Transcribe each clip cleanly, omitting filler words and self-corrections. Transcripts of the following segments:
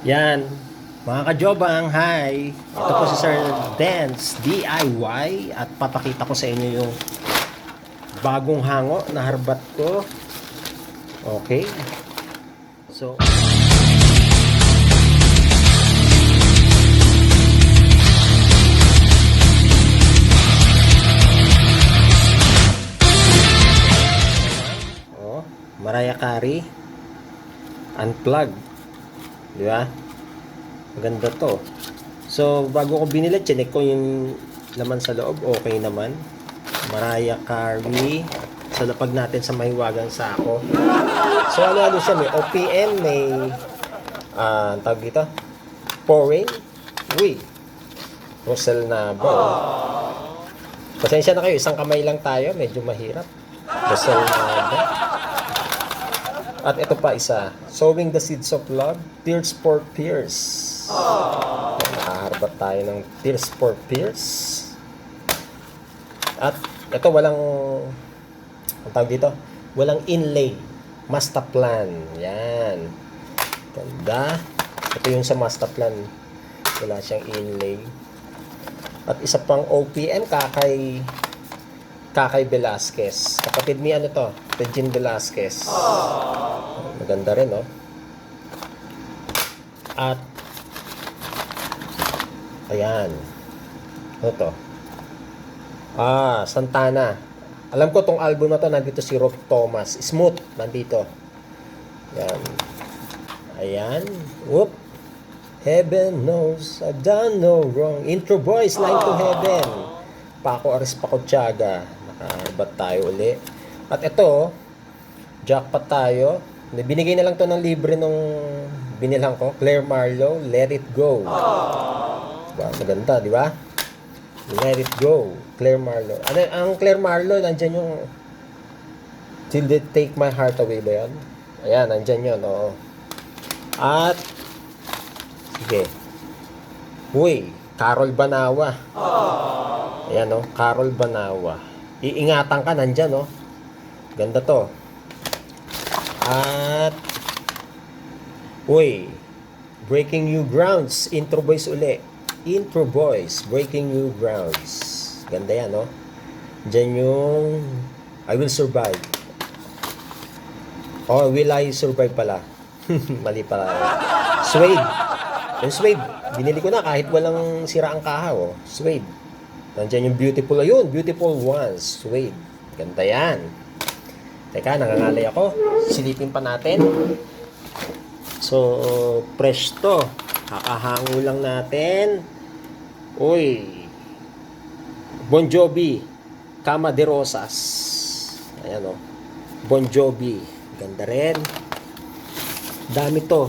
Yan, mga kajobang, hi! Ito po si Sir Dance DIY at papakita ko sa inyo yung bagong hango na harbat ko. Okay. So, Mariah Carey Unplugged. Di ba? Maganda to. So, bago ko binili, chinek ko yung laman sa loob. Okay naman. Mariah Carey. So, lapag natin sa mahiwagang sako. So, ano siya? May OPM, may tawag dito? Pouring. Uy. Russell na ba? Pasensya na kayo. Isang kamay lang tayo. Medyo mahirap. Russell na ba? At ito pa isa, Sowing the Seeds of Love, Tears for Fears. Nakaharbat tayo ng Tears for Fears. At ito walang, ang tawag dito, walang inlay. Mastaplan. Yan. Ganda. Ito yung sa Mastaplan. Wala siyang inlay. At isa pang OPM, Kakay Velasquez. Kapatid ni ano to? Regine Velasquez. Maganda rin, no? At ayan. Ano to? Santana. Alam ko tong album na to, nandito si Rob Thomas. Smooth, nandito. Ayan. Ayan. Whoop. Heaven knows I've done no wrong. Intro Boys, Line to Heaven. Paco Aris Pacotiaga. Nakaharbat tayo uli. At ito, jackpot tayo. Binigay na lang to ng libre nung binilhan ko. Claire Marlowe, Let It Go. Diba? Maganda, di ba? Let It Go. Claire Marlowe. Ang Claire Marlowe, nandyan yung Till They Take My Heart Away ba yan? Ayan, nandyan yun. Oo. At, sige. Uy, Carol Banawa. Ayan, no? Carol Banawa. Iingatan ka, nandyan, no? Ganda to. At uy, Breaking New Grounds, Intro Boys uli. Intro Boys, Breaking New Grounds. Ganda yan, no? Diyan yung I Will Survive. Oh, Will I Survive pala. Mali pala. Suede. Yung Suede, binili ko na kahit walang sira ang kaha, oh. Suede. Nandiyan yung Beautiful. Ayun, Beautiful Ones. Suede. Ganda yan. Teka, nangangalay ako. Silipin pa natin. So, fresh to. Kakahango lang natin. Uy. Bon Jovi. Cama de Rosas. Ayan o. Bon Jovi. Ganda rin. Dami to.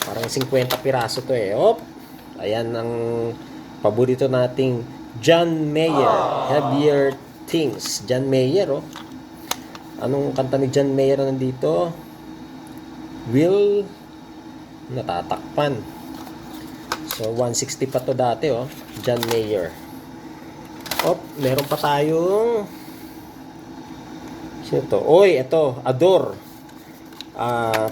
Parang 50 piraso to eh. Op. Ayan ang paborito nating John Mayer. Heavier Things. John Mayer oh. Anong kanta ni John Mayer nandito? Will Natatakpan. So 160 pa to dati oh. John Mayer. Op, meron pa tayong sino to? Oy, ito, Adore.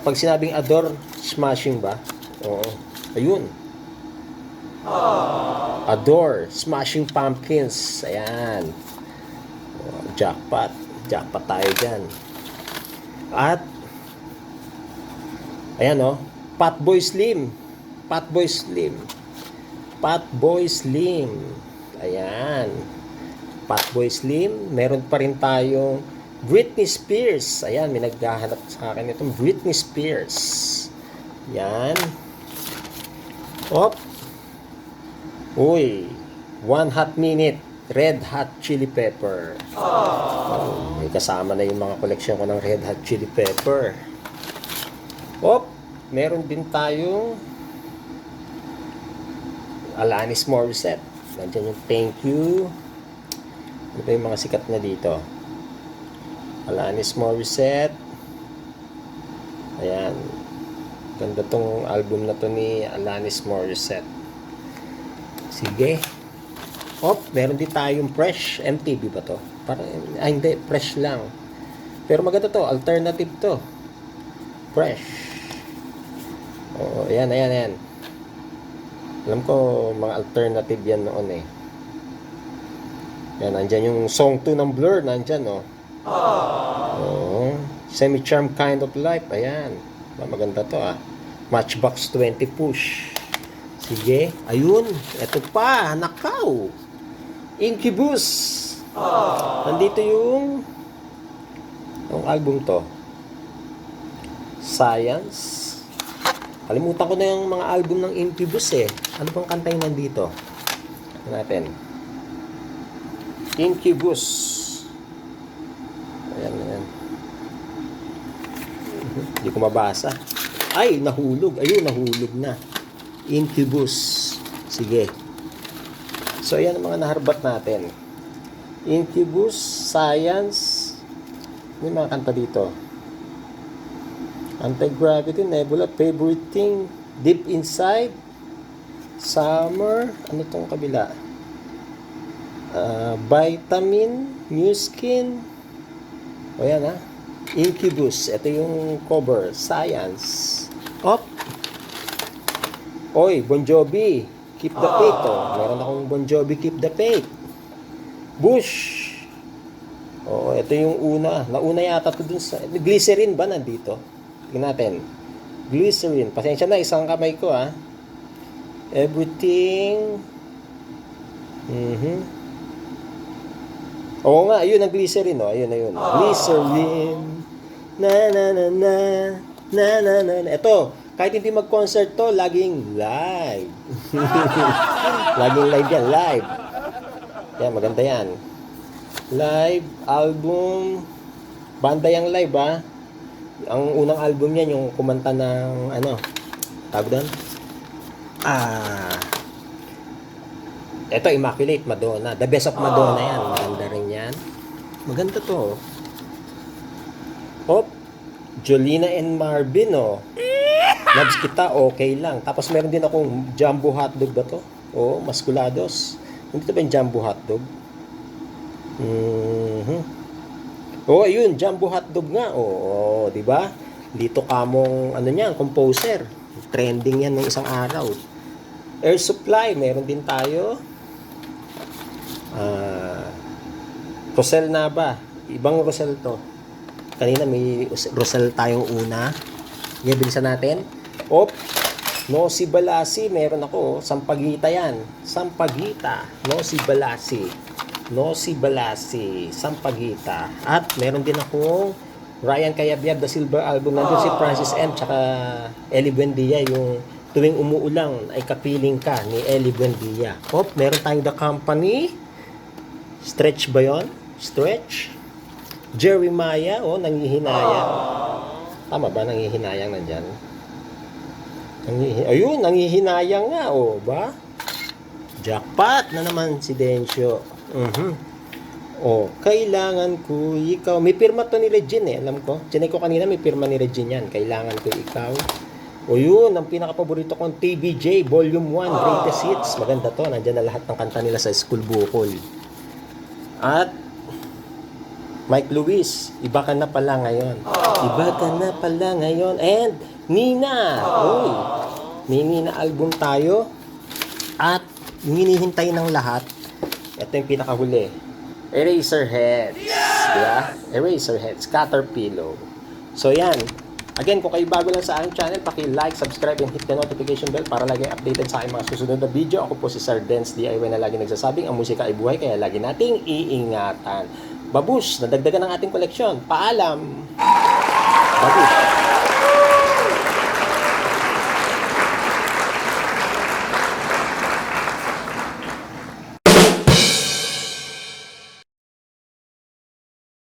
Pag sinabing Adore, smashing ba? Oo. Ayun. Adore, Smashing Pumpkins. Ayan. Jackpot. Jackpot tayo dyan. At ayan o, Fatboy Slim. Fatboy Slim. Fatboy Slim. Ayan. Fatboy Slim. Meron pa rin tayong Britney Spears. Ayan, may naghahanap sa akin itong Britney Spears. Ayan. Op. Uy. One Hot Minute. Red Hot Chili Pepper. May kasama na yung mga koleksyon ko ng Red Hot Chili Pepper. Op, meron din tayong Alanis Morissette. Nandiyan yung Thank You. Ano ba yung mga sikat na dito? Alanis Morissette. Ayan. Ganda tong album na to ni Alanis Morissette. Sige. Oh, meron din tayong Fresh. MTV ba to? Parang, hindi. Fresh lang. Pero maganda to. Alternative to. Fresh. Oo, ayan, ayan, ayan. Alam ko, mga alternative yan noon eh. Yan, nandyan yung song 2 ng Blur, nandyan, oh. Oo. Semi-charm kind of life, ayan. Maganda to, ah. Matchbox 20 push. Sige, ayun. Eto pa, nakaw. Incubus. Nandito yung album to. Science. Kalimutan ko na yung mga album ng Incubus eh. Ano bang kanta yung nandito? Ano natin? Incubus. Ayan, ayan. Hindi ko mabasa. Ay, nahulog. Ayun, nahulog na. Incubus. Sige. So, ayan ang mga naharbat natin. Incubus, Science. May mga kanta dito. Anti-Gravity, Nebula, Favorite Thing, Deep Inside, Summer, ano tong kabila? Vitamin, New Skin, o yan ha, Incubus, ito yung cover, Science, Op, oy, Bon Jovi, Keep the Faith, oh. Meron akong Bon Jovi, Keep the Faith, Bush, oh, ito yung una, nauna yata ito dun sa, Glycerin ba nandito? Tingnan natin. Glycerin. Pasensya na, isang kamay ko ah. Everything. Oo nga, ayun ang glycerin oh. Ayun, ayun. Glycerin. Na na na na. Na na na na. Ito, kahit hindi mag-concert to, laging live. Laging live yan, live. Yan, maganda yan. Live, album. Banda yung live ah. Ang unang album niya yung kumanta ng ano, tawag doon? Ito Immaculate Madonna, The Best of Madonna yan. Maganda rin yan. Maganda to. Oh, Jolina and Marvin oh. Loves Kita, okay lang. Tapos meron din akong Jumbo Hotdog ba to? Oh, Masculados. Hindi to ba yung Jumbo Hotdog? Oh, ayun, Jumbo Hotdog nga. Oh, di ba? Dito kamong ano niyan, composer. Trending yan ng isang araw. Air Supply, meron din tayo. Rosel na ba? Ibang Rosel to. Kanina may Rosel tayong una. Yan, bilisan natin. Op, No Si Balasi, meron ako. Sampaguita yan. Sampaguita. No Si Balasi. No Si Balasi, Sampaguita. At meron din akong Ryan Cayabyab, The Silver Album. Nandun si Francis M. Tsaka Ellie Buendia. Yung tuwing umuulang ay kapiling ka ni Ellie Buendia. Oh, meron tayong The Company. Stretch ba yun? Stretch. Jeremiah. Oh, Nangihinayang. Tama ba? Nangihinayang nandyan? Ayun, Nangihinayang nga. Oh, ba? Jackpot na naman si Dencio. Oh, kailangan ko ikaw. May pirma to ni Regine eh, alam ko. Chinay ko kanina may pirma ni Regine yan. Kailangan ko ikaw. O yun, ang pinaka-paborito kong TBJ Volume 1 Greatest Hits. Maganda to. Nandiyan na lahat ng kanta nila sa School Bukol. At Mike Luis, Iba Ka Na Pala Ngayon. Iba Ka Na Pala Ngayon. And Nina. Oy, may Nina album tayo. At yung hinihintay ng lahat, ito yung pinakahuli. Eraserheads. Diba? Eraserheads. Caterpillar. So, yan. Again, kung kayo bago lang sa aking channel, paki-like, subscribe, and hit the notification bell para lagi updated sa aking mga susunod na video. Ako po si Sir Dance DIY na lagi nagsasabing, ang musika ay buhay, kaya lagi nating iingatan. Babush, nadagdagan ng ating koleksyon. Paalam! Babush!